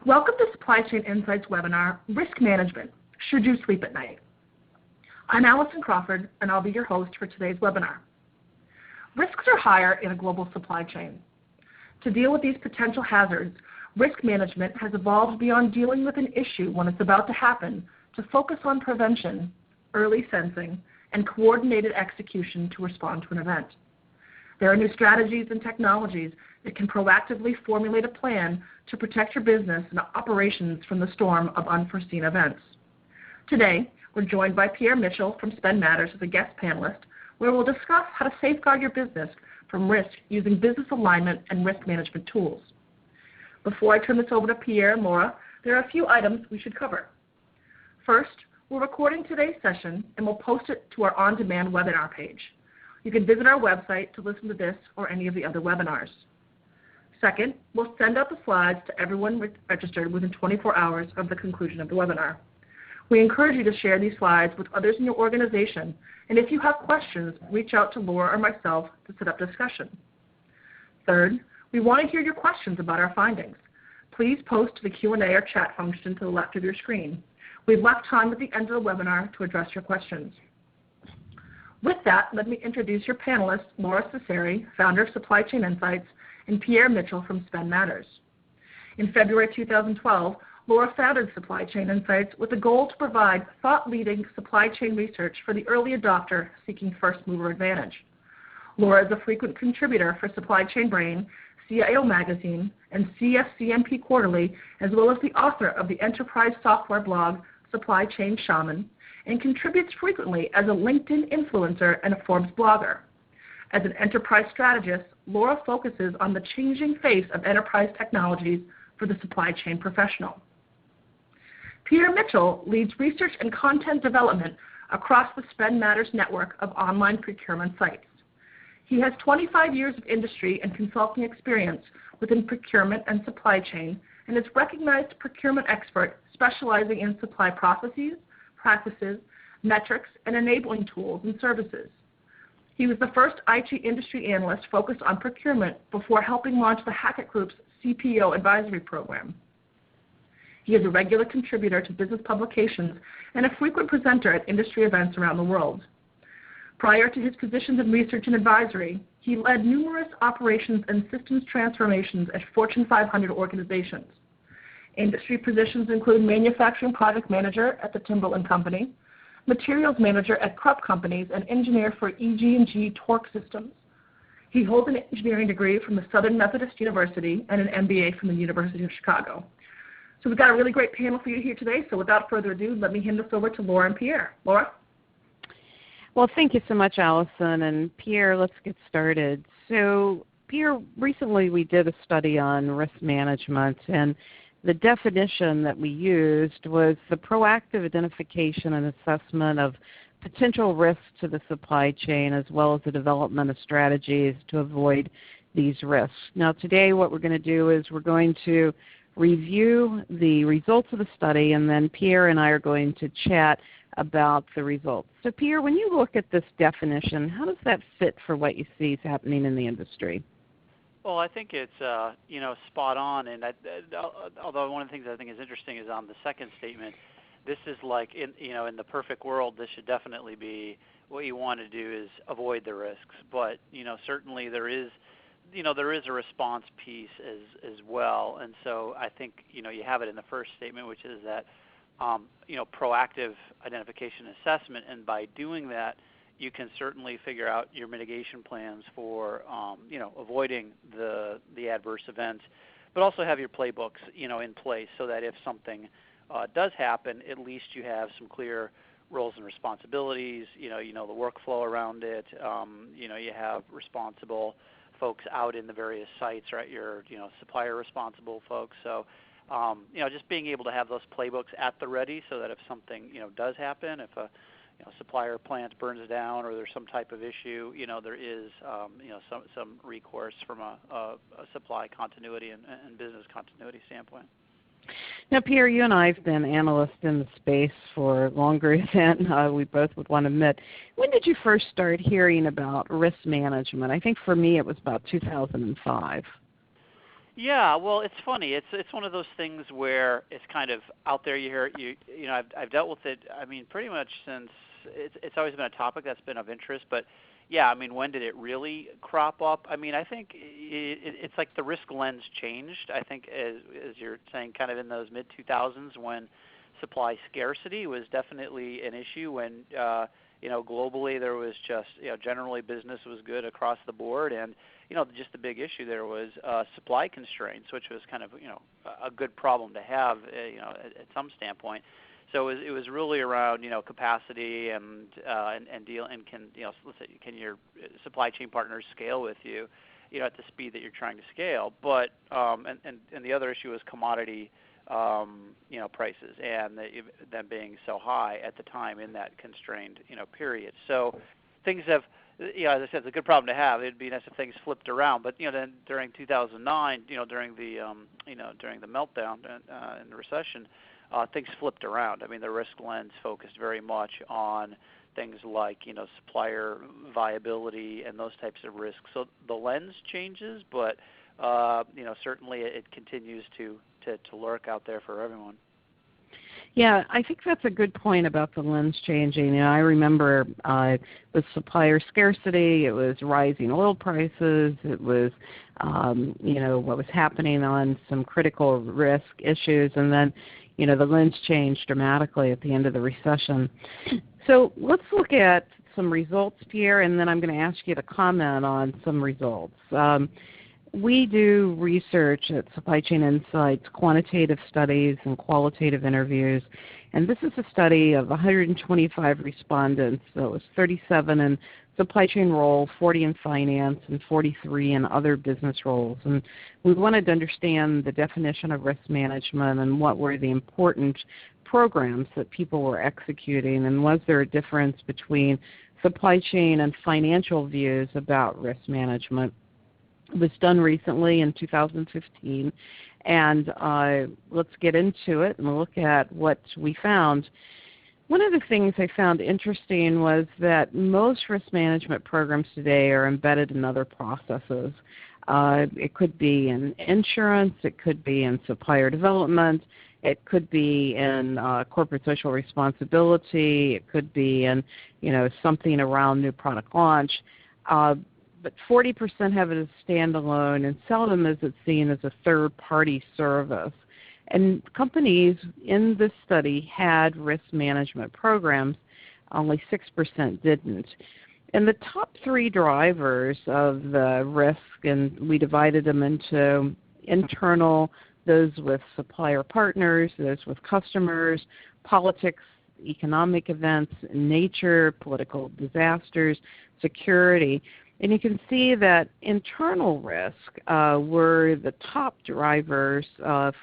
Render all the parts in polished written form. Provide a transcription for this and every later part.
Welcome to Supply Chain Insights webinar, Risk Management, Should You Sleep at Night? I'm Allison Crawford, and I'll be your host for today's webinar. Risks are higher in a global supply chain. To deal with these potential hazards, risk management has evolved beyond dealing with an issue when it's about to happen to focus on prevention, early sensing, and coordinated execution to respond to an event. There are new strategies and technologies that can proactively formulate a plan to protect your business and operations from the storm of unforeseen events. Today, we're joined by Pierre Mitchell from Spend Matters as a guest panelist, where we'll discuss how to safeguard your business from risk using business alignment and risk management tools. Before I turn this over to Pierre and Laura, there are a few items we should cover. First, we're recording today's session and we'll post it to our on-demand webinar page. You can visit our website to listen to this or any of the other webinars. Second, we'll send out the slides to everyone registered within 24 hours of the conclusion of the webinar. We encourage you to share these slides with others in your organization, and if you have questions, reach out to Laura or myself to set up discussion. Third, we want to hear your questions about our findings. Please post to the Q&A or chat function to the left of your screen. We've left time at the end of the webinar to address your questions. With that, let me introduce your panelists, Laura Cesari, founder of Supply Chain Insights, and Pierre Mitchell from Spend Matters. In February 2012, Laura founded Supply Chain Insights with the goal to provide thought-leading supply chain research for the early adopter seeking first-mover advantage. Laura is a frequent contributor for Supply Chain Brain, CIO Magazine, and CFCMP Quarterly, as well as the author of the enterprise software blog Supply Chain Shaman, and contributes frequently as a LinkedIn influencer and a Forbes blogger. As an enterprise strategist, Laura focuses on the changing face of enterprise technologies for the supply chain professional. Pierre Mitchell leads research and content development across the Spend Matters network of online procurement sites. He has 25 years of industry and consulting experience within procurement and supply chain and is a recognized procurement expert specializing in supply processes, practices, metrics, and enabling tools and services. He was the first IT industry analyst focused on procurement before helping launch the Hackett Group's CPO advisory program. He is a regular contributor to business publications and a frequent presenter at industry events around the world. Prior to his positions in research and advisory, he led numerous operations and systems transformations at Fortune 500 organizations. Industry positions include manufacturing project manager at the Timberland Company, materials manager at Krupp Companies, and engineer for EG&G Torque Systems. He holds an engineering degree from the Southern Methodist University and an MBA from the University of Chicago. So we've got a really great panel for you here today, so without further ado, let me hand this over to Laura and Pierre. Laura? Well, thank you so much, Allison. And Pierre, let's get started. So Pierre, recently we did a study on risk management, and the definition that we used was the proactive identification and assessment of potential risks to the supply chain, as well as the development of strategies to avoid these risks. Now today what we're going to do is we're going to review the results of the study, and then Pierre and I are going to chat about the results. So Pierre, when you look at this definition, how does that fit for what you see is happening in the industry? Well, I think it's spot on, and although one of the things I think is interesting is on the second statement. This is like in the perfect world, this should definitely be what you want to do is avoid the risks. But certainly there is a response piece as well, and so I think you have it in the first statement, which is that proactive identification assessment, and by doing that, you can certainly figure out your mitigation plans for avoiding the adverse events, but also have your playbooks in place so that if something does happen, at least you have some clear roles and responsibilities. The workflow around it. You have responsible folks out in the various sites, right? Your supplier responsible folks. So just being able to have those playbooks at the ready so that if something does happen, if a supplier plant burns down or there's some type of issue, there is some recourse from a supply continuity and business continuity standpoint. Now, Pierre, you and I have been analysts in the space for longer than we both would want to admit. When did you first start hearing about risk management? I think for me it was about 2005. Yeah, well, it's funny. It's one of those things where it's kind of out there. I've dealt with it. I mean, pretty much since it's always been a topic that's been of interest. But yeah, I mean, when did it really crop up? I mean, I think it's like the risk lens changed. I think as you're saying, kind of in those mid 2000s when supply scarcity was definitely an issue. When globally there was just generally business was good across the board, and just the big issue there was supply constraints, which was kind of a good problem to have at some standpoint. So it was really around capacity and deal, and let's say, can your supply chain partners scale with you at the speed that you're trying to scale. But and the other issue was commodity prices, and them being so high at the time in that constrained period. So things have, as I said, it's a good problem to have. It'd be nice if things flipped around. But then during 2009, during the meltdown and the recession, things flipped around. I mean, the risk lens focused very much on things like supplier viability and those types of risks. So the lens changes, but certainly it continues to lurk out there for everyone. Yeah, I think that's a good point about the lens changing. I remember with supplier scarcity, it was rising oil prices, it was what was happening on some critical risk issues, and then the lens changed dramatically at the end of the recession. So let's look at some results, Pierre, and then I'm going to ask you to comment on some results. We do research at Supply Chain Insights, quantitative studies and qualitative interviews, and this is a study of 125 respondents. So it was 37 in supply chain role, 40 in finance, and 43 in other business roles. And we wanted to understand the definition of risk management and what were the important programs that people were executing, and was there a difference between supply chain and financial views about risk management. It was done recently in 2015, and let's get into it and look at what we found. One of the things I found interesting was that most risk management programs today are embedded in other processes. It could be in insurance, it could be in supplier development, it could be in corporate social responsibility, it could be in something around new product launch. But 40% have it as standalone, and seldom is it seen as a third-party service. And companies in this study had risk management programs, only 6% didn't. And the top three drivers of the risk, and we divided them into internal, those with supplier partners, those with customers, politics, economic events, nature, political disasters, security. And you can see that internal risk were the top drivers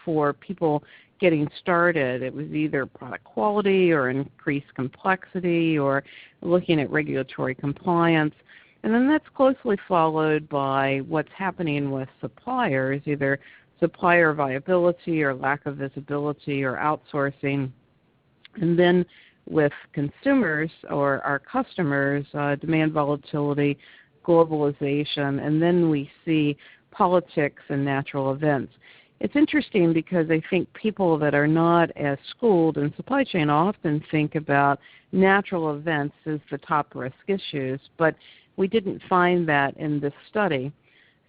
for people getting started. It was either product quality or increased complexity or looking at regulatory compliance. And then that's closely followed by what's happening with suppliers, either supplier viability or lack of visibility or outsourcing. And then with consumers or our customers, demand volatility, globalization, and then we see politics and natural events. It's interesting because I think people that are not as schooled in supply chain often think about natural events as the top risk issues, but we didn't find that in this study.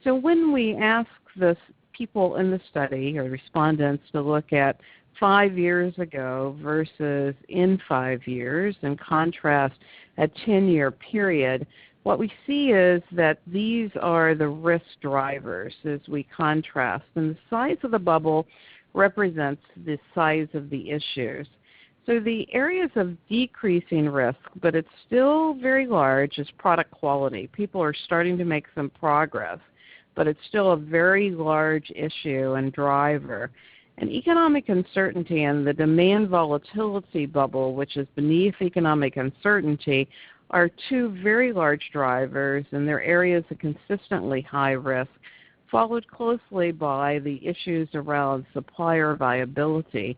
So when we ask the people in the study, or respondents, to look at 5 years ago versus in 5 years and contrast a 10-year period, what we see is that these are the risk drivers as we contrast. And the size of the bubble represents the size of the issues. So the areas of decreasing risk, but it's still very large, is product quality. People are starting to make some progress, but it's still a very large issue and driver. And economic uncertainty and the demand volatility bubble, which is beneath economic uncertainty, are two very large drivers, and they're areas of consistently high risk, followed closely by the issues around supplier viability.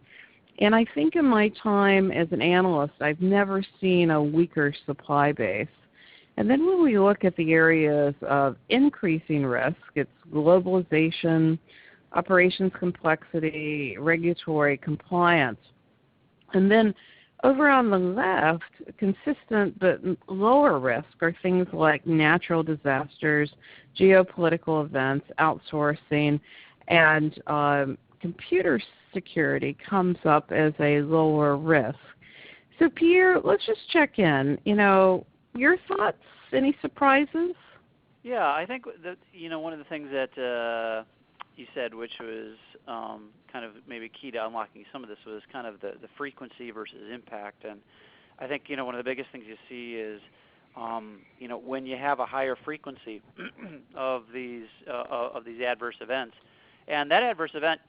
And I think in my time as an analyst, I've never seen a weaker supply base. And then when we look at the areas of increasing risk, it's globalization, operations complexity, regulatory compliance. And then over on the left, consistent but lower risk are things like natural disasters, geopolitical events, outsourcing, and computer security comes up as a lower risk. So Pierre, let's just check in. Your thoughts? Any surprises? Yeah, I think that one of the things that you said, which was kind of maybe key to unlocking some of this, was kind of the frequency versus impact. And I think one of the biggest things you see is when you have a higher frequency of these adverse events, and that adverse event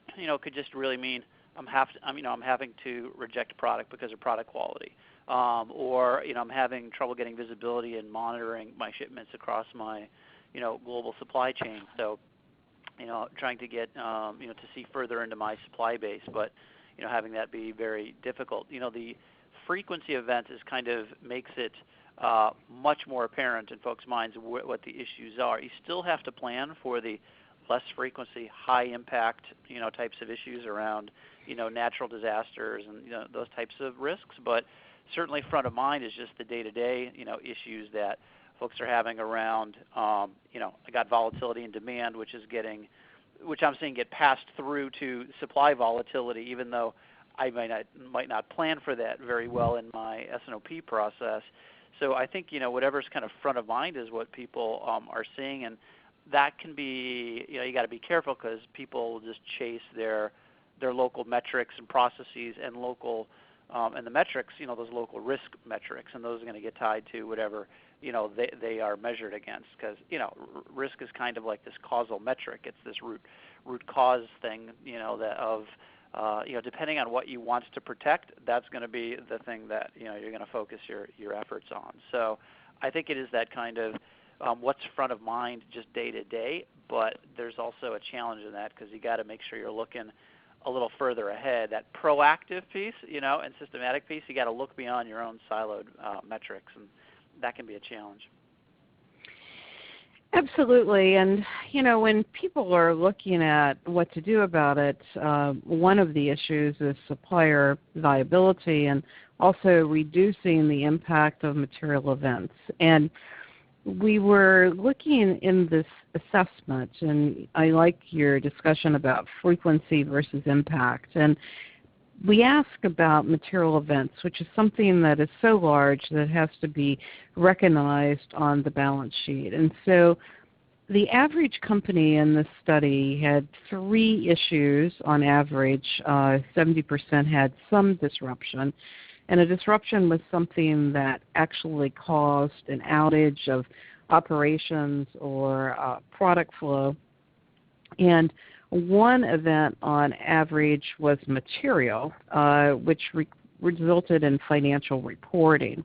could just really mean I'm having to reject a product because of product quality, or I'm having trouble getting visibility and monitoring my shipments across my global supply chain. So trying to get to see further into my supply base, but having that be very difficult. The frequency of events is kind of makes it much more apparent in folks' minds what the issues are. You still have to plan for the less frequency, high impact types of issues around natural disasters and those types of risks, but certainly front of mind is just the day-to-day issues that folks are having around I got volatility in demand, which I'm seeing get passed through to supply volatility, even though I might not plan for that very well in my S&OP process. So I think whatever's kind of front of mind is what people are seeing, and that can be you got to be careful because people just chase their local metrics and processes and local and the metrics, those local risk metrics, and those are going to get tied to whatever they are measured against, because risk is kind of like this causal metric. It's this root cause thing, that of depending on what you want to protect, that's going to be the thing that you're going to focus your efforts on. So I think it is that kind of what's front of mind just day to day, but there's also a challenge in that because you got to make sure you're looking a little further ahead. That proactive piece, and systematic piece, you got to look beyond your own siloed metrics, and that can be a challenge. Absolutely. And, when people are looking at what to do about it, one of the issues is supplier viability and also reducing the impact of material events. And we were looking in this assessment, and I like your discussion about frequency versus impact. And we ask about material events, which is something that is so large that it has to be recognized on the balance sheet. And so the average company in this study had 3 issues on average. 70% had some disruption. And a disruption was something that actually caused an outage of operations or product flow. And one event on average was material, which resulted in financial reporting.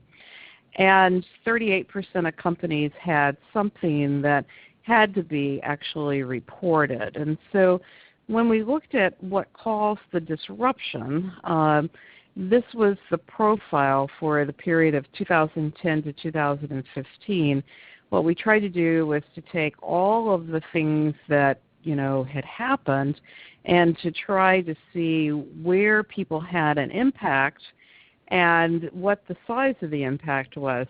And 38% of companies had something that had to be actually reported. And so when we looked at what caused the disruption, this was the profile for the period of 2010 to 2015. What we tried to do was to take all of the things that had happened and to try to see where people had an impact and what the size of the impact was.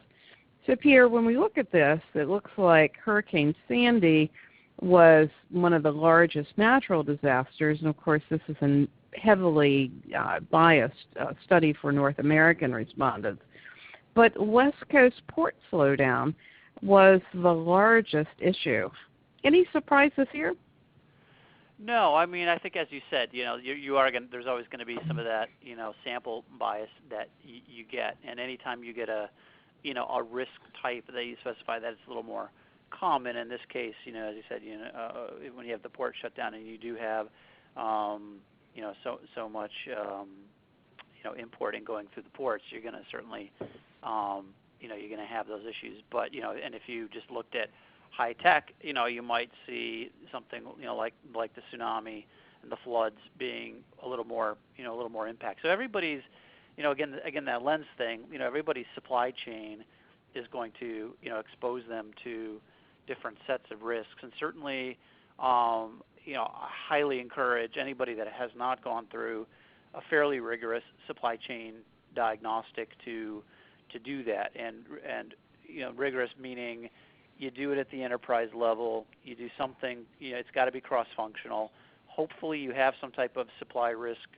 So Pierre, when we look at this, it looks like Hurricane Sandy was one of the largest natural disasters, and of course this is a heavily biased study for North American respondents. But West Coast port slowdown was the largest issue. Any surprises here? No, I mean, I think as you said, you are going. There's always going to be some of that, sample bias that you get, and anytime you get a risk type that you specify, that it's a little more common. In this case, as you said, when you have the port shut down and you do have, so much, importing going through the ports, you're going to certainly, you're going to have those issues. But and if you just looked at high tech, you might see something, like the tsunami and the floods being a little more impact. So everybody's, again that lens thing, everybody's supply chain is going to, expose them to different sets of risks, and certainly, highly encourage anybody that has not gone through a fairly rigorous supply chain diagnostic to do that. And rigorous meaning you do it at the enterprise level. You do something. It's got to be cross-functional. Hopefully, you have some type of supply risk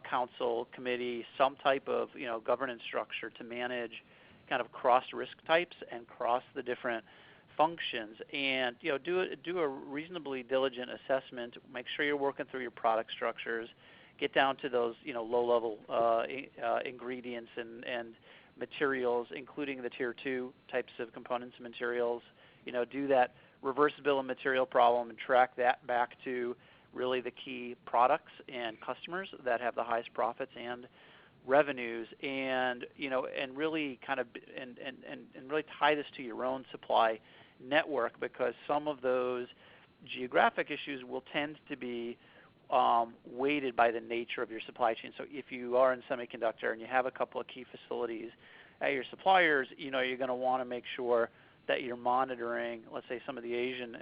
council committee, some type of governance structure to manage kind of cross risk types and cross the different functions, and do a reasonably diligent assessment. Make sure you're working through your product structures. Get down to those low level ingredients and materials, including the tier 2 types of components and materials. Do that reverse bill of material problem and track that back to really the key products and customers that have the highest profits and revenues, and really kind of and really tie this to your own supply network, because some of those geographic issues will tend to be weighted by the nature of your supply chain. So if you are in semiconductor and you have a couple of key facilities at your suppliers, you're going to want to make sure that you're monitoring, let's say, some of the Asian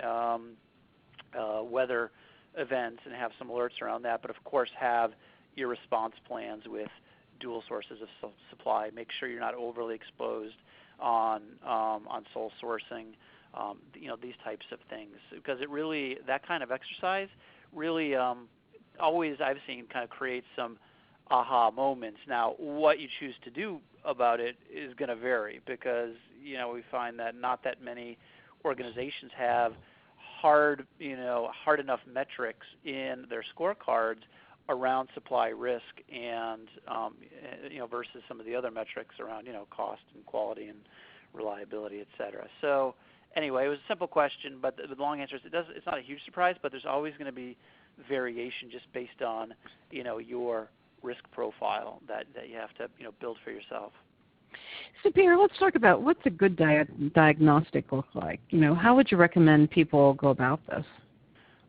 weather events and have some alerts around that, but of course have your response plans with dual sources of supply. Make sure you're not overly exposed on sole sourcing, these types of things, because it really, that kind of exercise really always, I've seen, kind of creates some aha moments. Now, what you choose to do about it is going to vary, because we find that not that many organizations have hard enough metrics in their scorecards around supply risk and versus some of the other metrics around cost and quality and reliability, et cetera. So anyway, it was a simple question, but the long answer is it's not a huge surprise, but there's always going to be variation just based on your risk profile that you have to build for yourself. So Peter, let's talk about what's a good diagnostic look like. How would you recommend people go about this?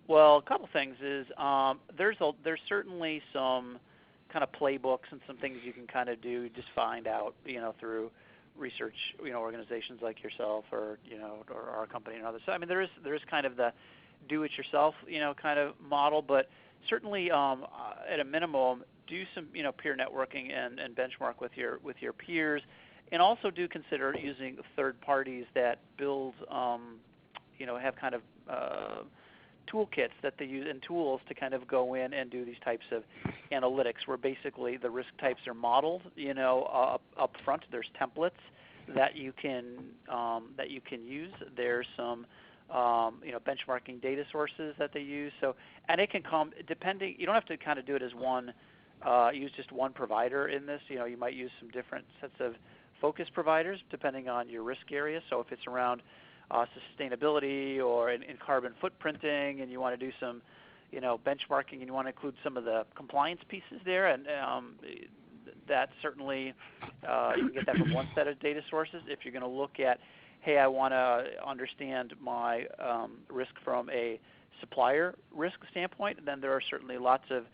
Well, a couple things is there's certainly some kind of playbooks and some things you can kind of do, just find out through research organizations like yourself or or our company and others. So I mean there is kind of the do-it-yourself kind of model, but certainly at a minimum do some peer networking and benchmark with your peers, and also do consider using third parties that build have kind of toolkits that they use and tools to kind of go in and do these types of analytics, where basically the risk types are modeled up front. There's templates that you can use. There's some benchmarking data sources that they use. So, and it can come depending. You don't have to kind of do it as one. Use just one provider in this. You might use some different sets of focus providers depending on your risk area. So if it's around sustainability or in carbon footprinting, and you want to do some benchmarking, and you want to include some of the compliance pieces there, and that certainly you can get that from one set of data sources. If you're going to look at, hey, I want to understand my risk from a supplier risk standpoint, then there are certainly lots of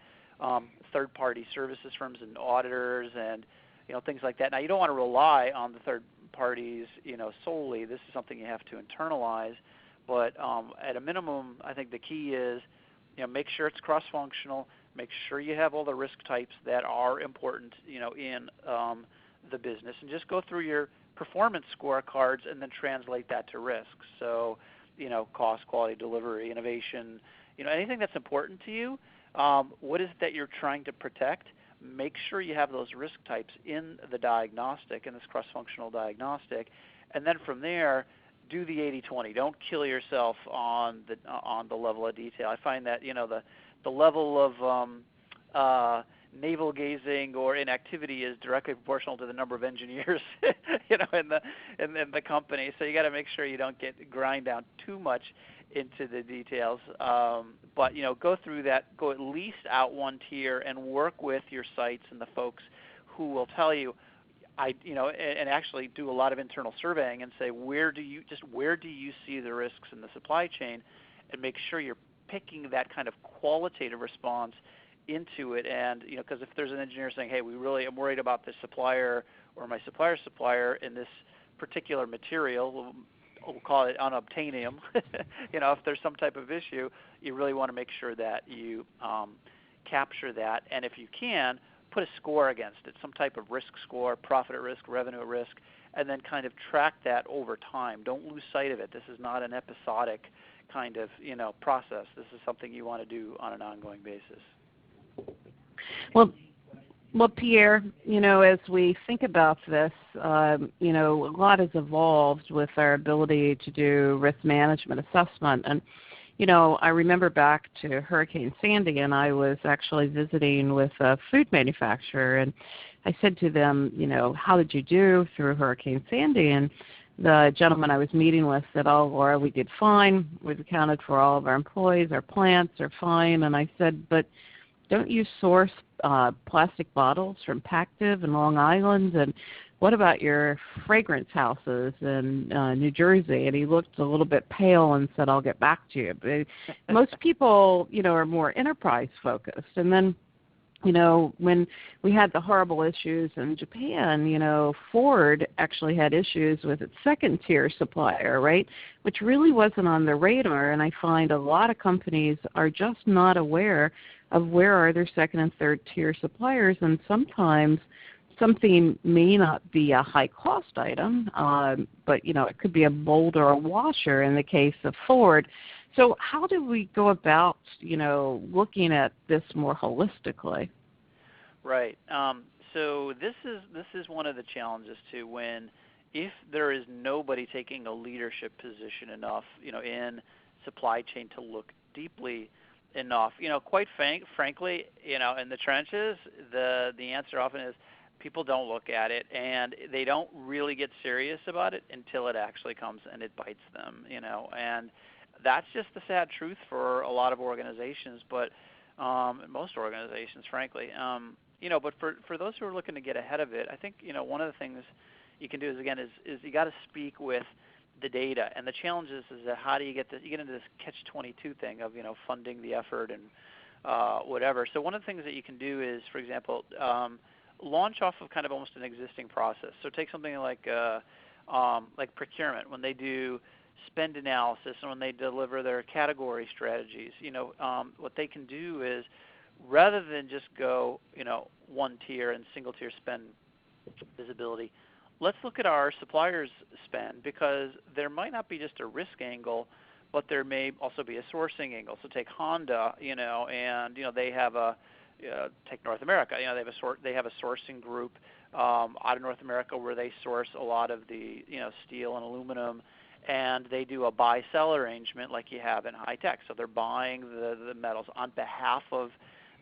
third-party services firms and auditors and things like that. Now, you don't want to rely on the third parties solely. This is something you have to internalize, but at a minimum, I think the key is make sure it's cross-functional, make sure you have all the risk types that are important in the business, and just go through your performance scorecards and then translate that to risks. So cost, quality, delivery, innovation, anything that's important to you. What is it that you're trying to protect? Make sure you have those risk types in the diagnostic, in this cross-functional diagnostic, and then from there, do the 80-20. Don't kill yourself on the level of detail. I find that the level of navel gazing or inactivity is directly proportional to the number of engineers in the company. So you got to make sure you don't grind down too much into the details, but go through that, go at least out one tier, and work with your sites and the folks who will tell you, and actually do a lot of internal surveying and say, where do you see the risks in the supply chain, and make sure you're picking that kind of qualitative response into it. And because if there's an engineer saying, hey, I'm worried about this supplier or my supplier's supplier in this particular material, we'll call it unobtainium, if there's some type of issue, you really want to make sure that you capture that, and if you can, put a score against it, some type of risk score, profit at risk, revenue at risk, and then kind of track that over time. Don't lose sight of it. This is not an episodic kind of process. This is something you want to do on an ongoing basis. Well, Pierre, as we think about this, a lot has evolved with our ability to do risk management assessment. And, I remember back to Hurricane Sandy, and I was actually visiting with a food manufacturer, and I said to them, how did you do through Hurricane Sandy? And the gentleman I was meeting with said, oh, Laura, we did fine. We've accounted for all of our employees. Our plants are fine. And I said, but don't you source plastic bottles from Pactiv and Long Island? And what about your fragrance houses in New Jersey? And he looked a little bit pale and said, I'll get back to you. But most people, are more enterprise focused. And then, when we had the horrible issues in Japan, Ford actually had issues with its second-tier supplier, right, which really wasn't on the radar. And I find a lot of companies are just not aware of where are their second and third-tier suppliers, and sometimes something may not be a high-cost item, but, it could be a mold or a washer in the case of Ford. So how do we go about, looking at this more holistically? Right. So this is one of the challenges too. If there is nobody taking a leadership position enough, in supply chain to look deeply enough, quite frankly, in the trenches, the answer often is people don't look at it, and they don't really get serious about it until it actually comes and it bites them, and that's just the sad truth for a lot of organizations, but most organizations, frankly, but for those who are looking to get ahead of it, I think, one of the things you can do is you got to speak with the data, and the challenge is that how do you get this? You get into this catch-22 thing of funding the effort and whatever. So one of the things that you can do is, for example, launch off of kind of almost an existing process. So take something like procurement when they do spend analysis and when they deliver their category strategies. What they can do is rather than just go one tier and single tier spend visibility, let's look at our suppliers' spend, because there might not be just a risk angle, but there may also be a sourcing angle. So take Honda, and they have take North America. They have a sourcing group out of North America where they source a lot of the steel and aluminum, and they do a buy-sell arrangement like you have in high tech. So they're buying the metals on behalf of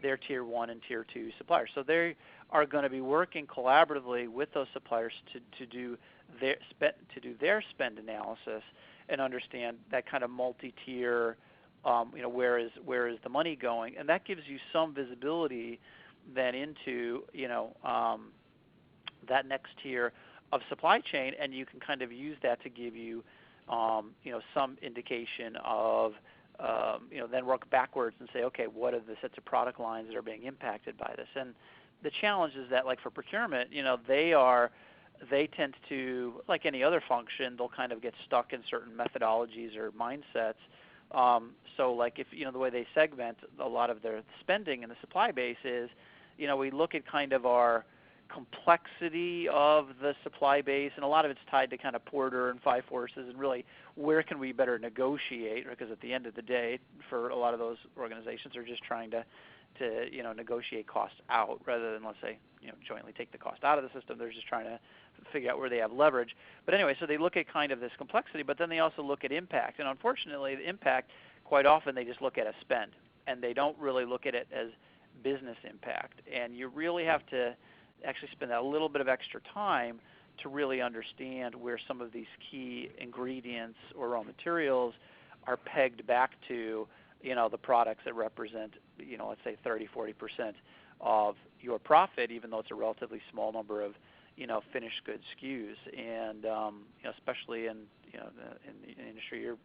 their tier 1 and tier 2 suppliers. So they are going to be working collaboratively with those suppliers to do their spend analysis and understand that kind of multi-tier, where is the money going, and that gives you some visibility then into that next tier of supply chain, and you can kind of use that to give you some indication of then work backwards and say, okay, what are the sets of product lines that are being impacted by this? And the challenge is that, like for procurement, they tend to, like any other function, they'll kind of get stuck in certain methodologies or mindsets. So like if, the way they segment a lot of their spending in the supply base is, we look at kind of our complexity of the supply base, and a lot of it's tied to kind of Porter and Five Forces and really where can we better negotiate, because at the end of the day, for a lot of those organizations, they're just trying to negotiate costs out rather than, let's say, jointly take the cost out of the system. They're just trying to figure out where they have leverage. But anyway, so they look at kind of this complexity, but then they also look at impact. And unfortunately, the impact, quite often they just look at a spend, and they don't really look at it as business impact. And you really have to actually spend a little bit of extra time to really understand where some of these key ingredients or raw materials are pegged back to, the products that represent, let's say 30-40% of your profit, even though it's a relatively small number of, finished goods SKUs. And especially in the industry you're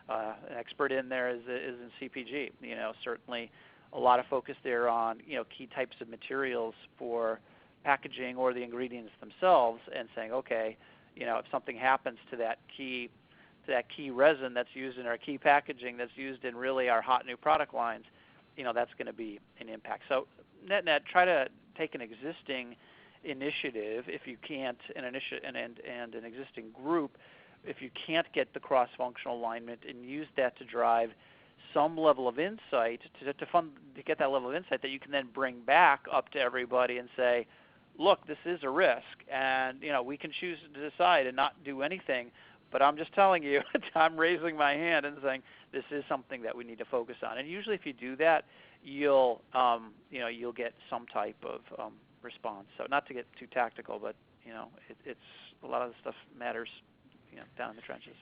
an expert in there is in CPG. Certainly a lot of focus there on key types of materials for packaging or the ingredients themselves, and saying, okay, if something happens to that key that key resin that's used in our key packaging, that's used in really our hot new product lines, that's going to be an impact. So net, try to take an existing initiative if you can't, and an existing group, if you can't get the cross-functional alignment, and use that to drive some level of insight, to get that level of insight that you can then bring back up to everybody and say, look, this is a risk, and we can choose to decide and not do anything, but I'm just telling you, I'm raising my hand and saying this is something that we need to focus on. And usually, if you do that, you'll get some type of response. So not to get too tactical, but it's a lot of the stuff matters, down in the trenches.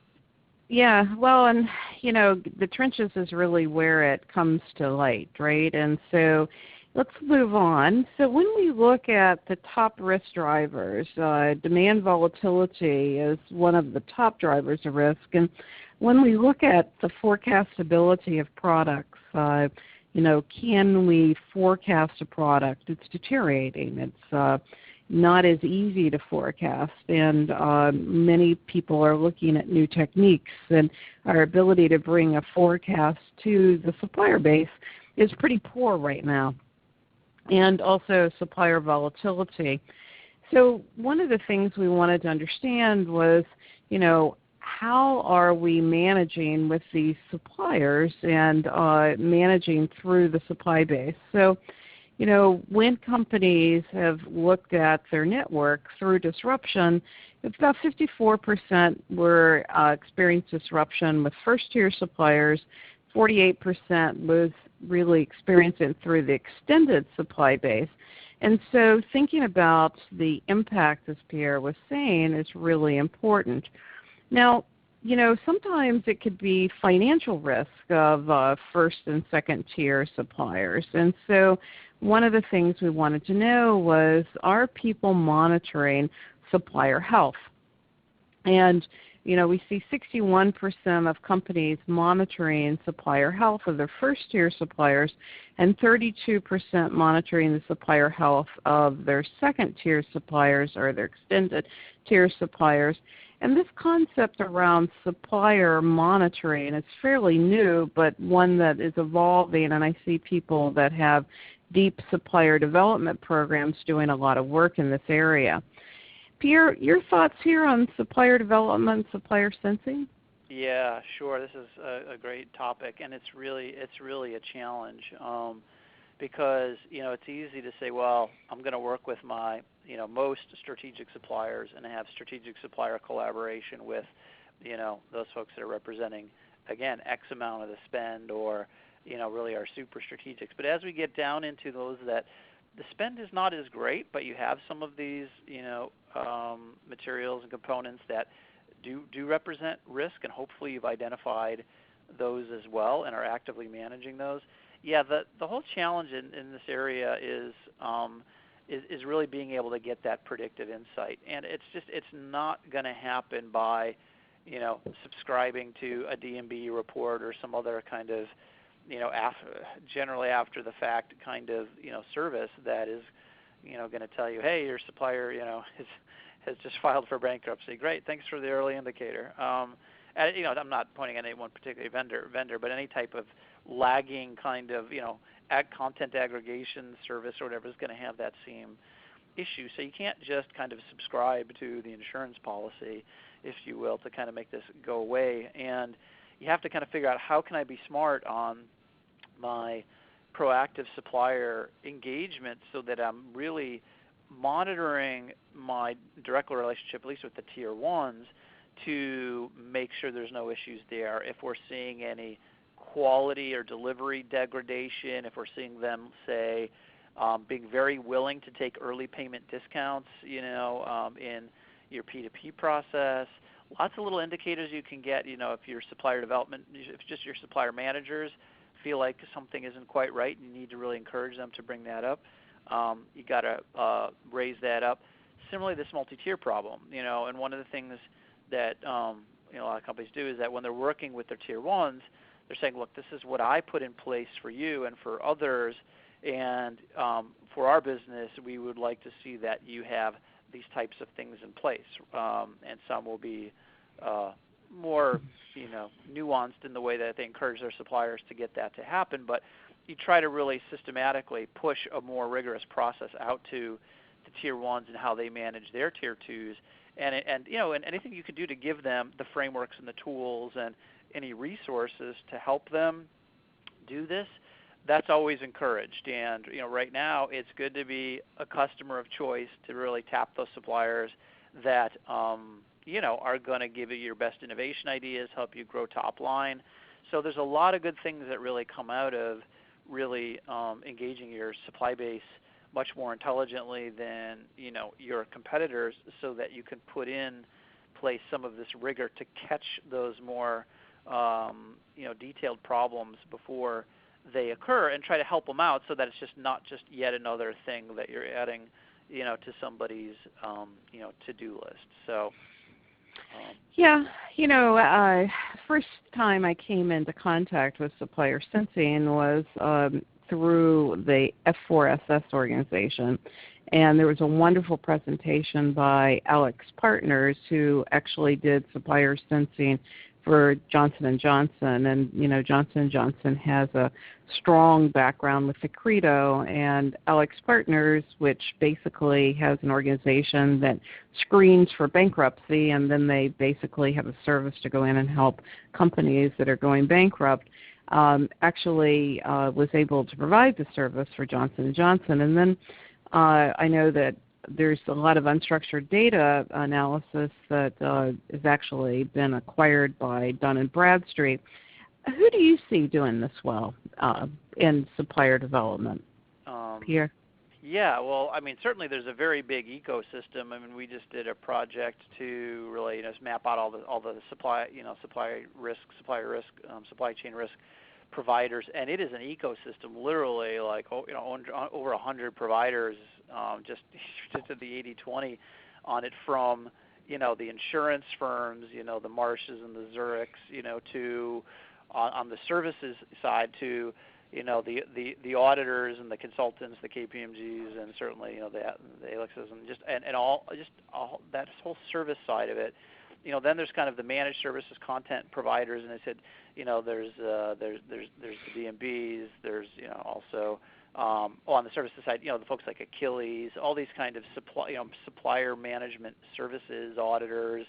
Yeah, well, and the trenches is really where it comes to light, right? And so let's move on. So when we look at the top risk drivers, demand volatility is one of the top drivers of risk. And when we look at the forecastability of products, can we forecast a product? It's deteriorating. It's not as easy to forecast, and many people are looking at new techniques, and our ability to bring a forecast to the supplier base is pretty poor right now, and also supplier volatility. So one of the things we wanted to understand was, how are we managing with these suppliers and managing through the supply base? So, when companies have looked at their network through disruption, about 54% were experienced disruption with first-tier suppliers. 48% was really experiencing through the extended supply base. And so thinking about the impact, as Pierre was saying, is really important. Now, sometimes it could be financial risk of first and second tier suppliers. And so one of the things we wanted to know was, are people monitoring supplier health? And, we see 61% of companies monitoring supplier health of their first tier suppliers and 32% monitoring the supplier health of their second tier suppliers or their extended tier suppliers. And this concept around supplier monitoring is fairly new, but one that is evolving, and I see people that have deep supplier development programs doing a lot of work in this area. Pierre, your thoughts here on supplier development, supplier sensing? Yeah, sure. This is a great topic, and it's really a challenge because it's easy to say, well, I'm going to work with my most strategic suppliers and have strategic supplier collaboration with those folks that are representing, again, X amount of the spend, or really are super strategics. But as we get down into those that the spend is not as great, but you have some of these materials and components that do represent risk, and hopefully you've identified those as well and are actively managing those. Yeah, the whole challenge in this area is really being able to get that predictive insight, and it's not going to happen by subscribing to a D&B report or some other kind of generally after the fact kind of service that is going to tell you, hey, your supplier has just filed for bankruptcy. Great, thanks for the early indicator. I'm not pointing at any one particular vendor, but any type of lagging kind of content aggregation service or whatever is going to have that same issue. So you can't just kind of subscribe to the insurance policy, if you will, to kind of make this go away. And you have to kind of figure out, how can I be smart on my proactive supplier engagement so that I'm really monitoring my direct relationship, at least with the tier ones, to make sure there's no issues there. If we're seeing any quality or delivery degradation, if we're seeing them, say, being very willing to take early payment discounts, in your P2P process. Lots of little indicators you can get, if your supplier development, if just your supplier managers feel like something isn't quite right, and you need to really encourage them to bring that up. You got to raise that up. Similarly, this multi-tier problem, and one of the things that a lot of companies do is that when they're working with their tier ones, they're saying, look, this is what I put in place for you and for others, and for our business, we would like to see that you have these types of things in place. And some will be more nuanced in the way that they encourage their suppliers to get that to happen, but you try to really systematically push a more rigorous process out to the tier ones and how they manage their tier twos, and anything you can do to give them the frameworks and the tools and any resources to help them do this, that's always encouraged. And right now it's good to be a customer of choice, to really tap those suppliers that are going to give you your best innovation ideas, help you grow top line. So there's a lot of good things that really come out of really engaging your supply base much more intelligently than your competitors, so that you can put in place some of this rigor to catch those more detailed problems before they occur, and try to help them out so that it's just not just yet another thing that you're adding to somebody's to-do list. So first time I came into contact with supplier sensing was through the F4SS organization, and there was a wonderful presentation by Alex Partners, who actually did supplier sensing for Johnson & Johnson. And Johnson & Johnson has a strong background with the Credo, and Alex Partners, which basically has an organization that screens for bankruptcy, and then they basically have a service to go in and help companies that are going bankrupt, actually was able to provide the service for Johnson & Johnson. And then I know that there's a lot of unstructured data analysis that has actually been acquired by Dun & Bradstreet. Who do you see doing this well in supplier development? Pierre? Yeah, well, certainly there's a very big ecosystem. We just did a project to really map out all the supply chain risk providers, and it is an ecosystem. Literally, over 100 providers. Just did the 80-20 on it, from the insurance firms, the Marshes and the Zurichs, to on the services side, to the auditors and the consultants, the KPMGs, and certainly the Alexes, and all that whole service side of it. Then there's kind of the managed services content providers, and I said there's the DMBs, there's also on the services side, the folks like Achilles, all these kind of supplier management services, auditors.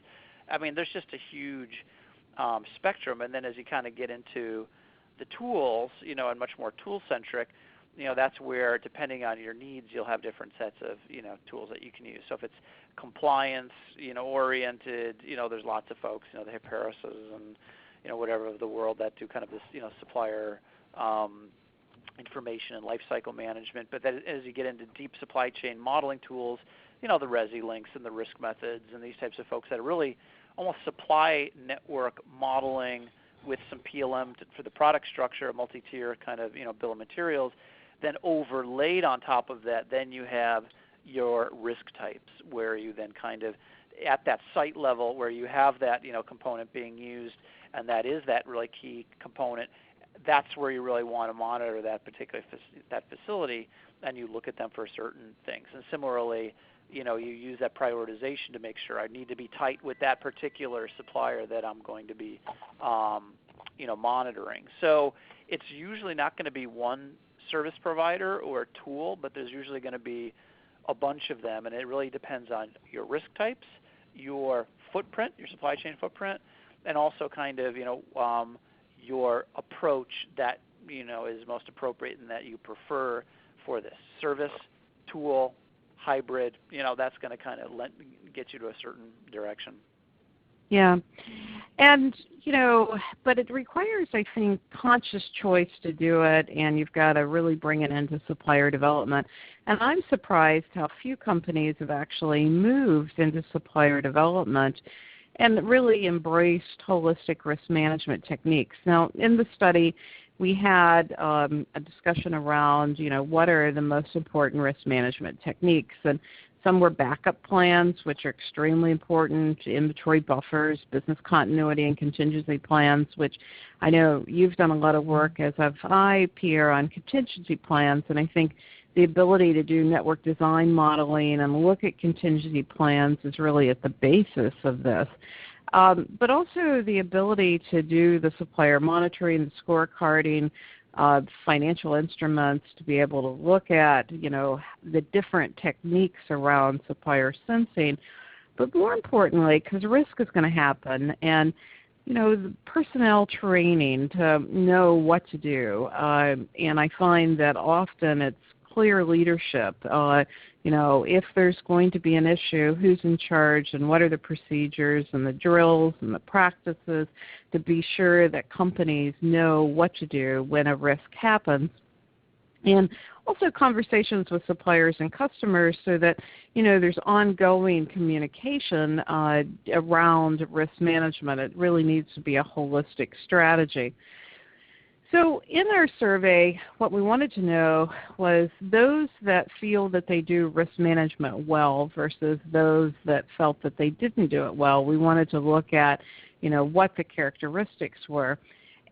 There's just a huge spectrum. And then as you kind of get into the tools, and much more tool-centric, that's where, depending on your needs, you'll have different sets of tools that you can use. So if it's compliance oriented, there's lots of folks, the Harris's and whatever of the world that do kind of this supplier information and lifecycle management. But then as you get into deep supply chain modeling tools, the ResiLinks and the risk methods and these types of folks that are really almost supply network modeling with some PLM for the product structure, a multi-tier kind of bill of materials. Then overlaid on top of that, then you have your risk types, where you then kind of at that site level where you have that component being used, and that is that really key component. That's where you really want to monitor that particular that facility, and you look at them for certain things. And similarly, you use that prioritization to make sure I need to be tight with that particular supplier that I'm going to be, monitoring. So it's usually not going to be one service provider or tool, but there's usually going to be a bunch of them, and it really depends on your risk types, your footprint, your supply chain footprint, and also kind of your approach that is most appropriate and that you prefer for this service, tool, hybrid. That's going to kind of get you to a certain direction. Yeah, and but it requires, I think, conscious choice to do it, and you've got to really bring it into supplier development. And I'm surprised how few companies have actually moved into supplier development and really embraced holistic risk management techniques. Now, in the study, we had a discussion around, what are the most important risk management techniques, and some were backup plans, which are extremely important, inventory buffers, business continuity and contingency plans, which I know you've done a lot of work, as have I, Pierre, on contingency plans, and I think the ability to do network design modeling and look at contingency plans is really at the basis of this. but also the ability to do the supplier monitoring, the scorecarding, financial instruments, to be able to look at, the different techniques around supplier sensing. But more importantly, because risk is going to happen, and the personnel training to know what to do. And I find that often it's clear leadership. If there's going to be an issue, who's in charge and what are the procedures and the drills and the practices to be sure that companies know what to do when a risk happens. And also conversations with suppliers and customers so that, there's ongoing communication around risk management. It really needs to be a holistic strategy. So in our survey, what we wanted to know was those that feel that they do risk management well versus those that felt that they didn't do it well. We wanted to look at, what the characteristics were.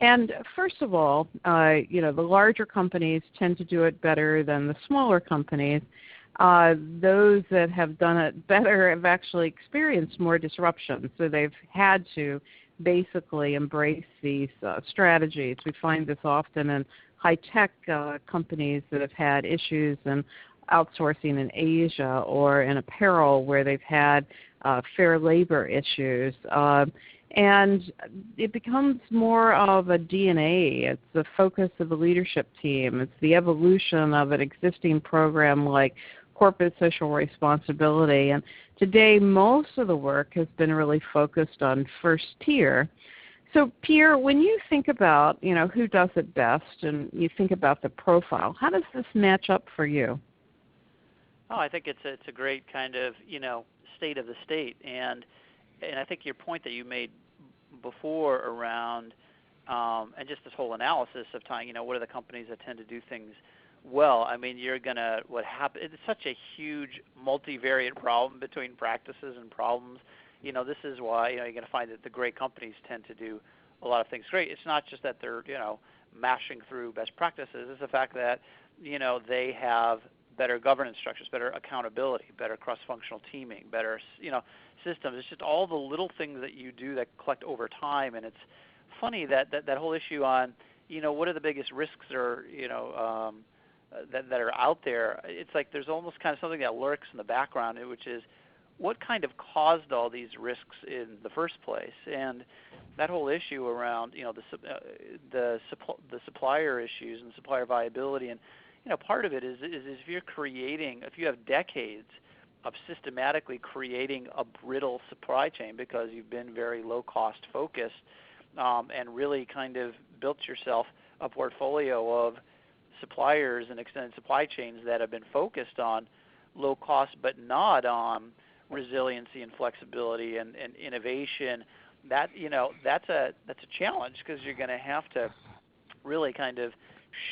And first of all, the larger companies tend to do it better than the smaller companies. Those that have done it better have actually experienced more disruption, so they've had to basically embrace these strategies. We find this often in high-tech companies that have had issues in outsourcing in Asia, or in apparel where they've had fair labor issues. And it becomes more of a DNA. It's the focus of the leadership team. It's the evolution of an existing program like corporate social responsibility. And today, most of the work has been really focused on first tier. So, Pierre, when you think about, who does it best, and you think about the profile, how does this match up for you? Oh, I think it's a great kind of, state of the state. And I think your point that you made before around, and just this whole analysis of tying, what are the companies that tend to do things well? I mean, it's such a huge multivariate problem between practices and problems. This is why, you're going to find that the great companies tend to do a lot of things great. It's not just that they're, mashing through best practices. It's the fact that, they have better governance structures, better accountability, better cross-functional teaming, better, systems. It's just all the little things that you do that collect over time. And it's funny that whole issue on, what are the biggest risks or, that are out there. It's like there's almost kind of something that lurks in the background, which is what kind of caused all these risks in the first place. And that whole issue around, the supplier issues and supplier viability, and part of it is if you have decades of systematically creating a brittle supply chain because you've been very low-cost focused and really kind of built yourself a portfolio of suppliers and extended supply chains that have been focused on low cost but not on resiliency and flexibility and innovation, that's a challenge, because you're going to have to really kind of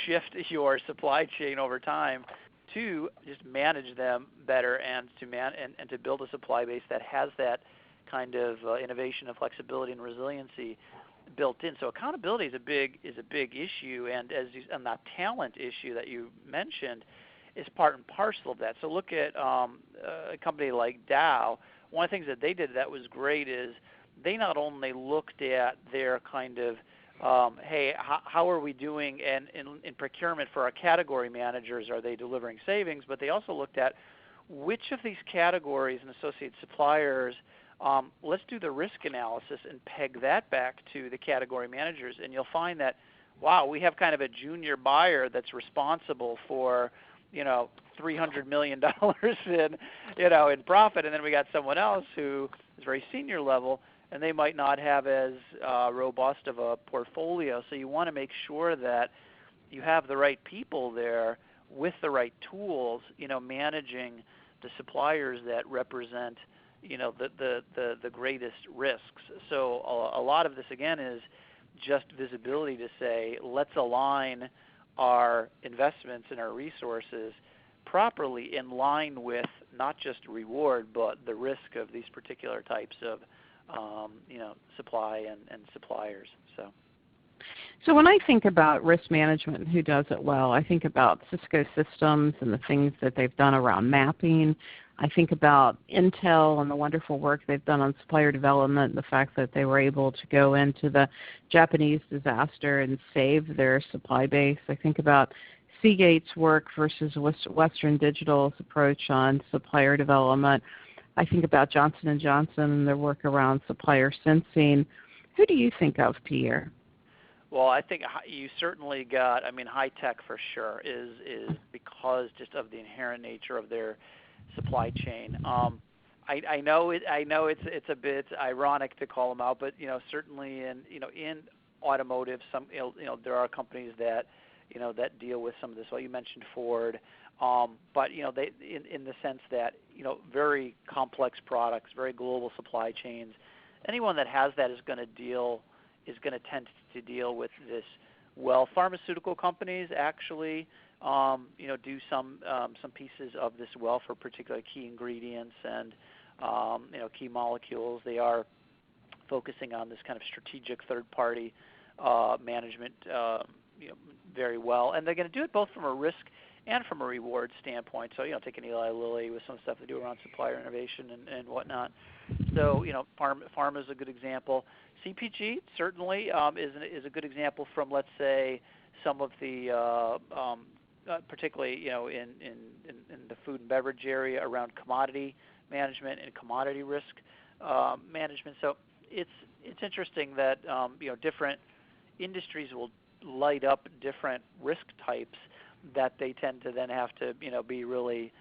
shift your supply chain over time to just manage them better and to build a supply base that has that kind of innovation and flexibility and resiliency built in. So accountability is a big issue, and that talent issue that you mentioned is part and parcel of that. So look at a company like Dow. One of the things that they did that was great is they not only looked at their kind of hey, how are we doing in procurement for our category managers? Are they delivering savings? But they also looked at which of these categories and associated suppliers, let's do the risk analysis and peg that back to the category managers. And you'll find that, wow, we have kind of a junior buyer that's responsible for, $300 million in profit, and then we got someone else who is very senior level, and they might not have as robust of a portfolio. So you want to make sure that you have the right people there with the right tools, managing the suppliers that represent, the greatest risks. So a lot of this, again, is just visibility to say, let's align our investments and our resources properly in line with not just reward, but the risk of these particular types of supply and suppliers. So when I think about risk management and who does it well, I think about Cisco Systems and the things that they've done around mapping, I think about Intel and the wonderful work they've done on supplier development, the fact that they were able to go into the Japanese disaster and save their supply base. I think about Seagate's work versus Western Digital's approach on supplier development. I think about Johnson & Johnson and their work around supplier sensing. Who do you think of, Pierre? Well, I think you certainly got, high tech for sure is because just of the inherent nature of their supply chain. I know it's a bit ironic to call them out, but certainly in automotive, there are companies that that deal with some of this. Well, you mentioned Ford, but they in the sense that very complex products, very global supply chains. Anyone that has that is going to tend to deal with this. Well, pharmaceutical companies actually do some pieces of this well for particular key ingredients and key molecules. They are focusing on this kind of strategic third-party management very well, and they're going to do it both from a risk and from a reward standpoint. So take an Eli Lilly with some stuff they do around supplier innovation and whatnot. So pharma is a good example. CPG certainly is a good example from, let's say, some of the particularly in the food and beverage area around commodity management and commodity risk management. So it's interesting that different industries will light up different risk types that they tend to then have to be really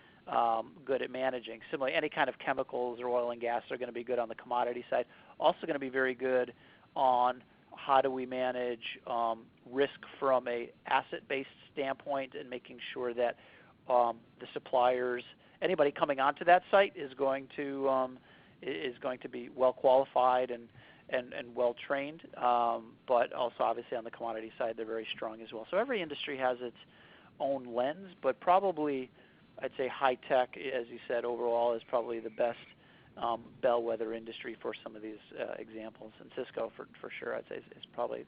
good at managing. Similarly, any kind of chemicals or oil and gas are going to be good on the commodity side. Also going to be very good on how do we manage risk from a asset-based standpoint and making sure that the suppliers, anybody coming onto that site is going to be well qualified and well trained, but also obviously on the commodity side they're very strong as well. So every industry has its own lens, but probably I'd say high tech, as you said, overall is probably the best bellwether industry for some of these examples. And Cisco, for sure, I'd say is probably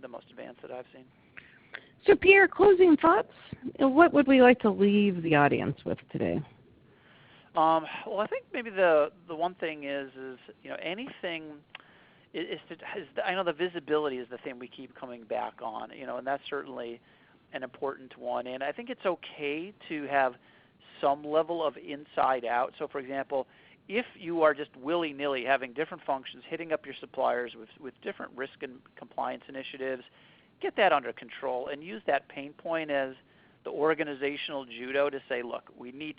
the most advanced that I've seen. So Pierre, closing thoughts? What would we like to leave the audience with today? Well, I think maybe the one thing is anything I know the visibility is the thing we keep coming back on, and that's certainly an important one. And I think it's okay to have some level of inside out. So, for example, if you are just willy-nilly having different functions, hitting up your suppliers with different risk and compliance initiatives, get that under control and use that pain point as the organizational judo to say, look, we need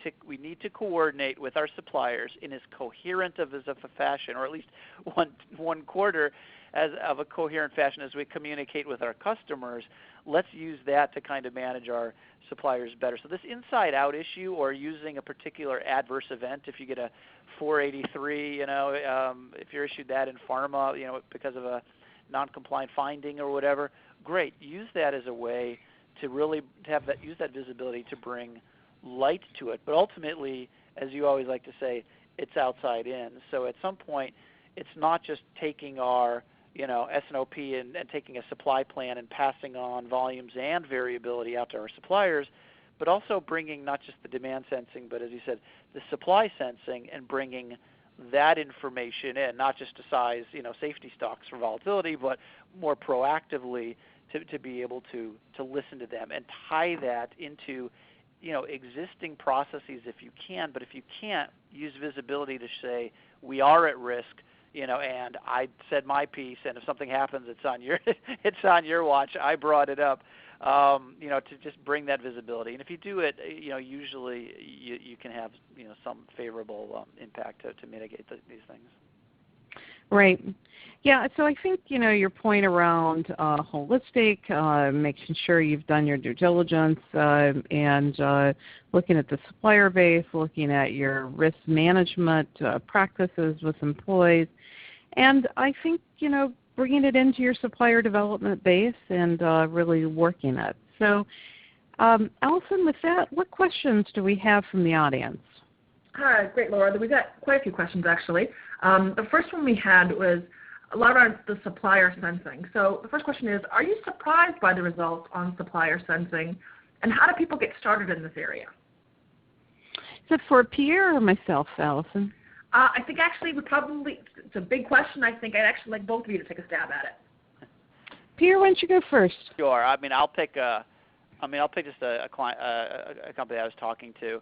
to coordinate with our suppliers in as coherent of a fashion, or at least one quarter of a coherent fashion as we communicate with our customers. Let's use that to kind of manage our suppliers better. So this inside-out issue, or using a particular adverse event, if you get a 483, if you're issued that in pharma, because of a non-compliant finding or whatever, great. Use that as a way to really use that visibility to bring light to it. But ultimately, as you always like to say, it's outside in. So at some point, it's not just taking our S&OP and taking a supply plan and passing on volumes and variability out to our suppliers, but also bringing not just the demand sensing, but as you said, the supply sensing, and bringing that information in, not just to size safety stocks for volatility, but more proactively to be able to listen to them and tie that into existing processes if you can. But if you can't, use visibility to say we are at risk, and I said my piece, and if something happens, it's on your watch. I brought it up, to just bring that visibility. And if you do it, usually you can have some favorable impact to mitigate these things. Right. Yeah, so I think, your point around holistic, making sure you've done your due diligence, and looking at the supplier base, looking at your risk management practices with employees, and I think, bringing it into your supplier development base and really working it. So, Allison, with that, what questions do we have from the audience? Hi, great, Laura. We've got quite a few questions, actually. The first one we had was a lot around the supplier sensing. So the first question is, are you surprised by the results on supplier sensing, and how do people get started in this area? it for Pierre or myself, Allison? I think actually it's a big question. I think I'd actually like both of you to take a stab at it. Pierre, why don't you go first? Sure. I'll pick just a client, a company I was talking to,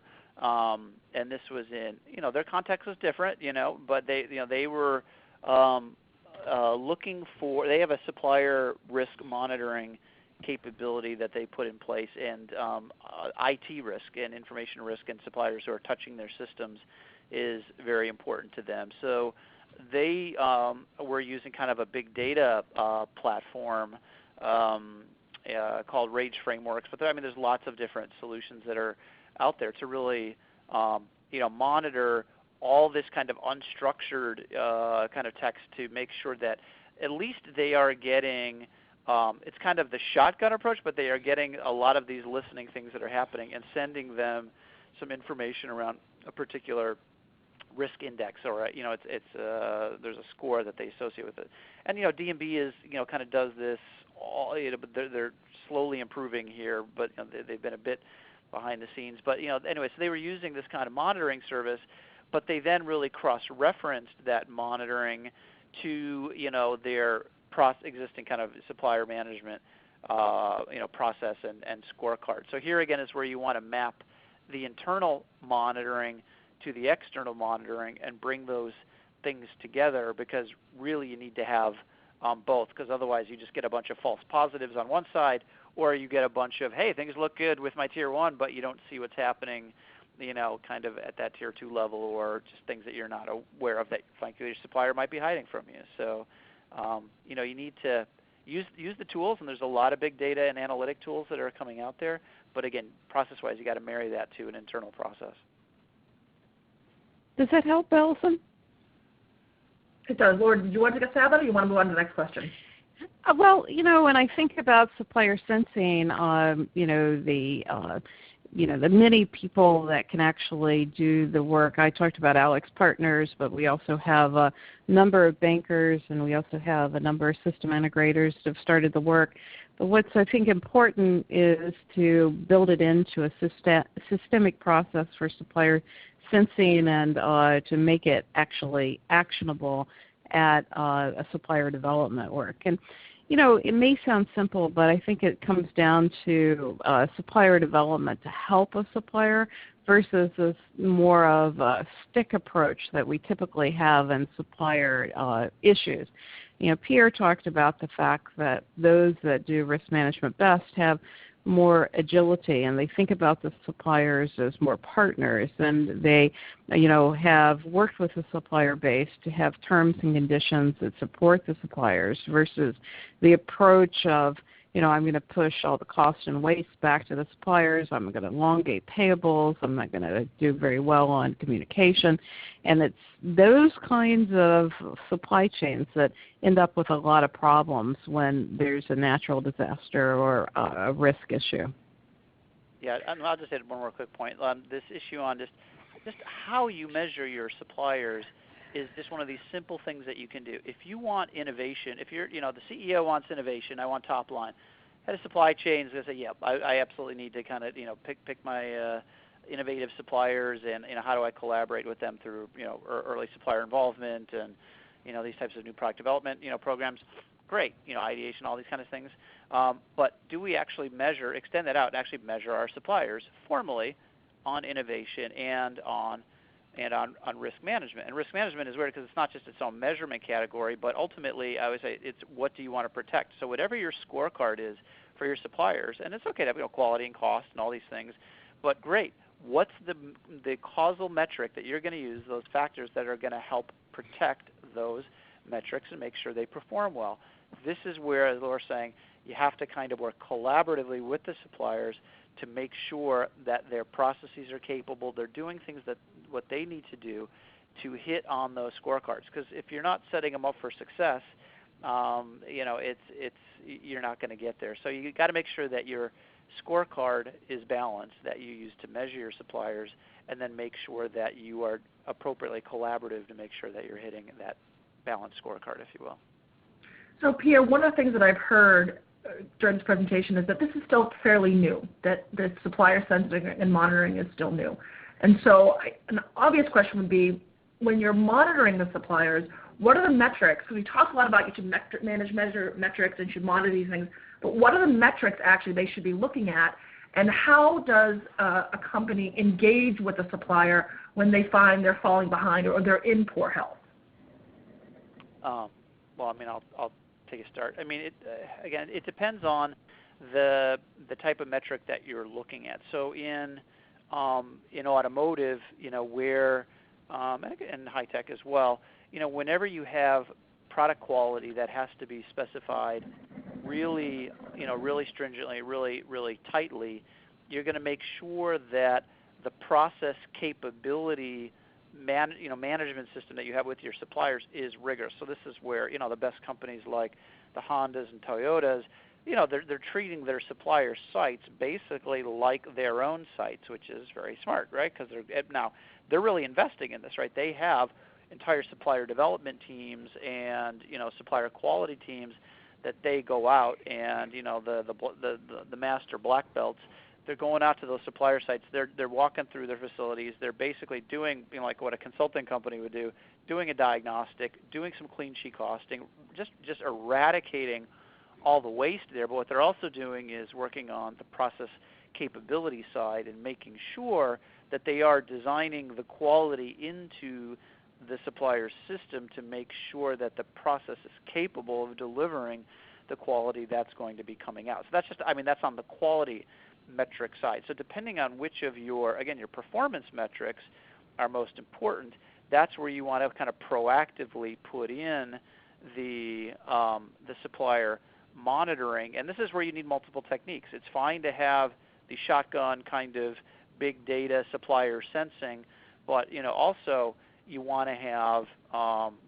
and this was in, their context was different, but they were looking for, they have a supplier risk monitoring capability that they put in place, and IT risk and information risk and suppliers who are touching their systems is very important to them. So they were using kind of a big data platform called Rage Frameworks, but there's lots of different solutions that are out there to really monitor all this kind of unstructured kind of text to make sure that at least they are getting, it's kind of the shotgun approach, but they are getting a lot of these listening things that are happening and sending them some information around a particular risk index, or there's a score that they associate with it. And D&B is kind of does this all, but they're slowly improving here, but they've been a bit behind the scenes. But anyway, so they were using this kind of monitoring service, but they then really cross-referenced that monitoring to their existing kind of supplier management process and scorecard. So here again is where you want to map the internal monitoring to the external monitoring and bring those things together, because really you need to have both, because otherwise you just get a bunch of false positives on one side, or you get a bunch of, hey, things look good with my tier 1, but you don't see what's happening kind of at that tier 2 level, or just things that you're not aware of that frankly your supplier might be hiding from you. So you need to use the tools, and there's a lot of big data and analytic tools that are coming out there, but again, process-wise, you got to marry that to an internal process. Does that help, Allison? It does. Laura, did you want to take a stab at it, or you want to move on to the next question? Well, when I think about supplier sensing, the many people that can actually do the work. I talked about Alex Partners, but we also have a number of bankers, and we also have a number of system integrators that have started the work. But what's, I think, important is to build it into a systemic process for supplier sensing, and to make it actually actionable at a supplier development work. And it may sound simple, but I think it comes down to supplier development to help a supplier versus this more of a stick approach that we typically have in supplier issues. Pierre talked about the fact that those that do risk management best have more agility, and they think about the suppliers as more partners, and they have worked with the supplier base to have terms and conditions that support the suppliers versus the approach of I'm going to push all the cost and waste back to the suppliers. I'm going to elongate payables. I'm not going to do very well on communication. And it's those kinds of supply chains that end up with a lot of problems when there's a natural disaster or a risk issue. Yeah, I'll just add one more quick point. This issue on just how you measure your suppliers is just one of these simple things that you can do. If you want innovation, if you're, the CEO wants innovation, I want top line. Head of supply chain is going to say, yeah, I absolutely need to kind of, pick my innovative suppliers, and how do I collaborate with them through, early supplier involvement and, these types of new product development, programs. Great, ideation, all these kind of things. But do we actually extend that out and actually measure our suppliers formally on innovation and on risk management? And risk management is weird because it's not just its own measurement category, but ultimately I would say it's what do you want to protect. So whatever your scorecard is for your suppliers, and it's okay to have quality and cost and all these things, but great, what's the causal metric that you're going to use, those factors that are going to help protect those metrics and make sure they perform well? This is where, as Laura's saying, you have to kind of work collaboratively with the suppliers to make sure that their processes are capable, they're doing things that what they need to do to hit on those scorecards. Because if you're not setting them up for success, you're not going to get there. So you got to make sure that your scorecard is balanced, that you use to measure your suppliers, and then make sure that you are appropriately collaborative to make sure that you're hitting that balanced scorecard, if you will. So Pierre, one of the things that I've heard during this presentation is that this is still fairly new, that the supplier sensing and monitoring is still new. And so an obvious question would be, when you're monitoring the suppliers, what are the metrics? Because we talk a lot about you should measure metrics and should monitor these things, but what are the metrics actually they should be looking at, and how does a company engage with a supplier when they find they're falling behind or they're in poor health? Well, I mean, I'll take a start. I mean, again, it depends on the type of metric that you're looking at. So in automotive, where and high tech as well, whenever you have product quality that has to be specified really, really stringently, really tightly, you're going to make sure that the process capability management system that you have with your suppliers is rigorous. So this is where the best companies like the Hondas and Toyotas, they're treating their supplier sites basically like their own sites, which is very smart, right? Because they're really investing in this, right? They have entire supplier development teams and supplier quality teams that they go out and the master black belts. They're going out to those supplier sites. They're walking through their facilities. They're basically doing like what a consulting company would do, doing a diagnostic, doing some clean sheet costing, just eradicating all the waste there. But what they're also doing is working on the process capability side and making sure that they are designing the quality into the supplier's system to make sure that the process is capable of delivering the quality that's going to be coming out. So that's that's on the quality metric side. So depending on which of your performance metrics are most important, that's where you want to kind of proactively put in the supplier monitoring. And this is where you need multiple techniques. It's fine to have the shotgun kind of big data supplier sensing, but also you want to have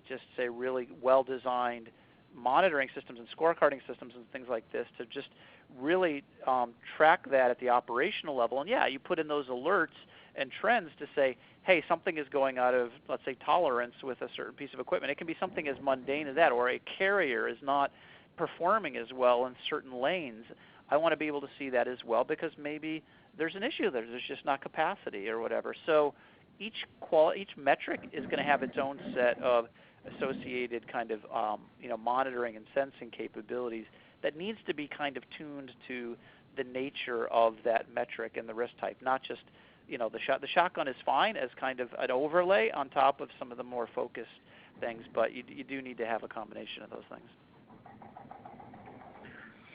just say really well-designed monitoring systems and scorecarding systems and things like this to just really track that at the operational level. And you put in those alerts and trends to say, hey, something is going out of, let's say, tolerance with a certain piece of equipment. It can be something as mundane as that, or a carrier is not performing as well in certain lanes. I want to be able to see that as well because maybe there's an issue there. There's just not capacity or whatever. So each metric is going to have its own set of associated kind of monitoring and sensing capabilities that needs to be kind of tuned to the nature of that metric and the risk type, not just the shotgun is fine as kind of an overlay on top of some of the more focused things, but you do need to have a combination of those things.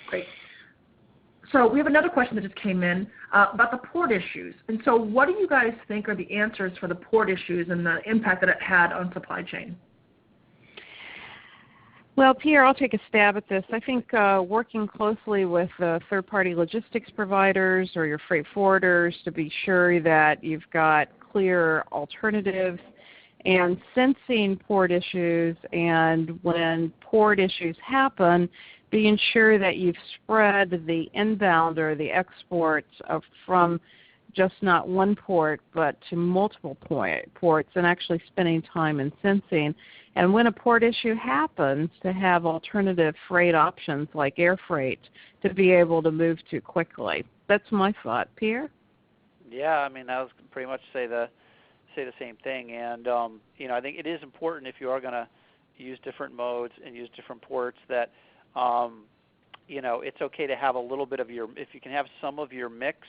Great. So we have another question that just came in about the port issues. And so what do you guys think are the answers for the port issues and the impact that it had on supply chain? Well, Pierre, I'll take a stab at this. I think working closely with third-party logistics providers or your freight forwarders to be sure that you've got clear alternatives and sensing port issues, and when port issues happen, being sure that you've spread the inbound or the exports from just not one port but to multiple ports, and actually spending time in sensing. And when a port issue happens, to have alternative freight options like air freight to be able to move to quickly. That's my thought. Pierre? Yeah, I mean, I was pretty much say the same thing. And I think it is important if you are going to use different modes and use different ports that it's okay to have a little bit of if you can have some of your mix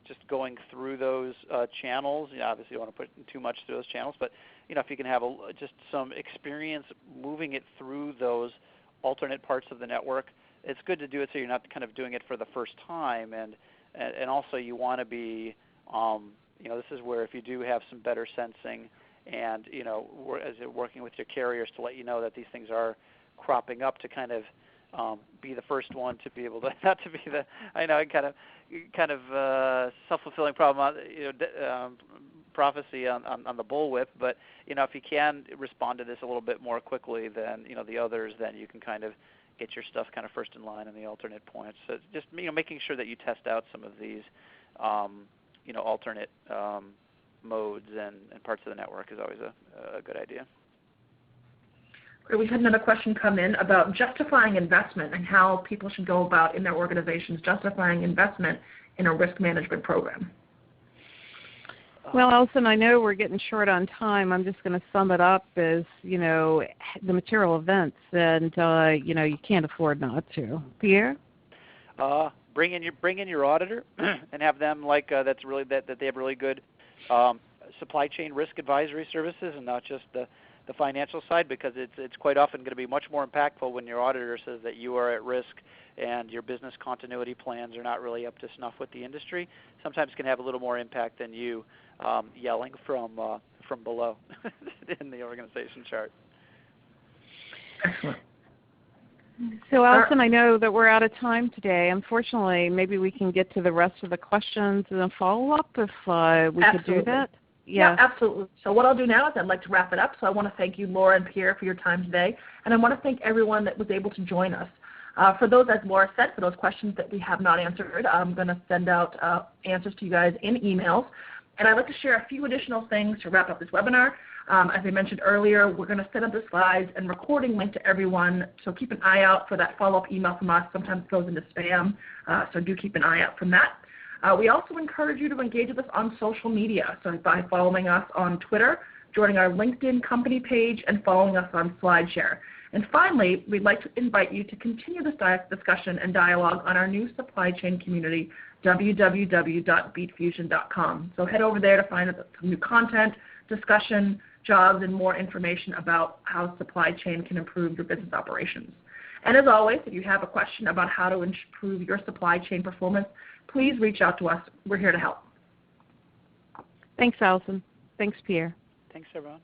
just going through those channels. Obviously you don't want to put too much through those channels, but if you can have just some experience moving it through those alternate parts of the network, it's good to do it so you're not kind of doing it for the first time. And also you want to be, this is where if you do have some better sensing and, as you're working with your carriers to let you know that these things are cropping up, to kind of be the first one to be able to, not to be the, I know, kind of self-fulfilling prophecy on the bullwhip, but if you can respond to this a little bit more quickly than the others, then you can kind of get your stuff kind of first in line in the alternate points. So just making sure that you test out some of these alternate modes and parts of the network is always a good idea. We had another question come in about justifying investment and how people should go about in their organizations justifying investment in a risk management program. Well, Alison, I know we're getting short on time. I'm just going to sum it up as, the material events, and, you can't afford not to. Pierre? Bring in your auditor and have them that they have really good supply chain risk advisory services and not just the financial side, because it's quite often going to be much more impactful when your auditor says that you are at risk and your business continuity plans are not really up to snuff with the industry. Sometimes can have a little more impact than you yelling from below in the organization chart. Excellent. So, Alison, I know that we're out of time today. Unfortunately, maybe we can get to the rest of the questions in a follow-up if we could do that. Yeah, absolutely. So what I'll do now is I'd like to wrap it up. So I want to thank you, Laura and Pierre, for your time today. And I want to thank everyone that was able to join us. For those, as Laura said, for those questions that we have not answered, I'm going to send out answers to you guys in emails. And I'd like to share a few additional things to wrap up this webinar. As I mentioned earlier, we're going to send up the slides and recording link to everyone, so keep an eye out for that follow-up email from us. Sometimes it goes into spam, so do keep an eye out from that. We also encourage you to engage with us on social media, so by following us on Twitter, joining our LinkedIn company page, and following us on SlideShare. And finally, we'd like to invite you to continue this discussion and dialogue on our new supply chain community, www.beatfusion.com. So head over there to find some new content, discussion, jobs, and more information about how supply chain can improve your business operations. And as always, if you have a question about how to improve your supply chain performance, please reach out to us. We're here to help. Thanks, Alison. Thanks, Pierre. Thanks, everyone.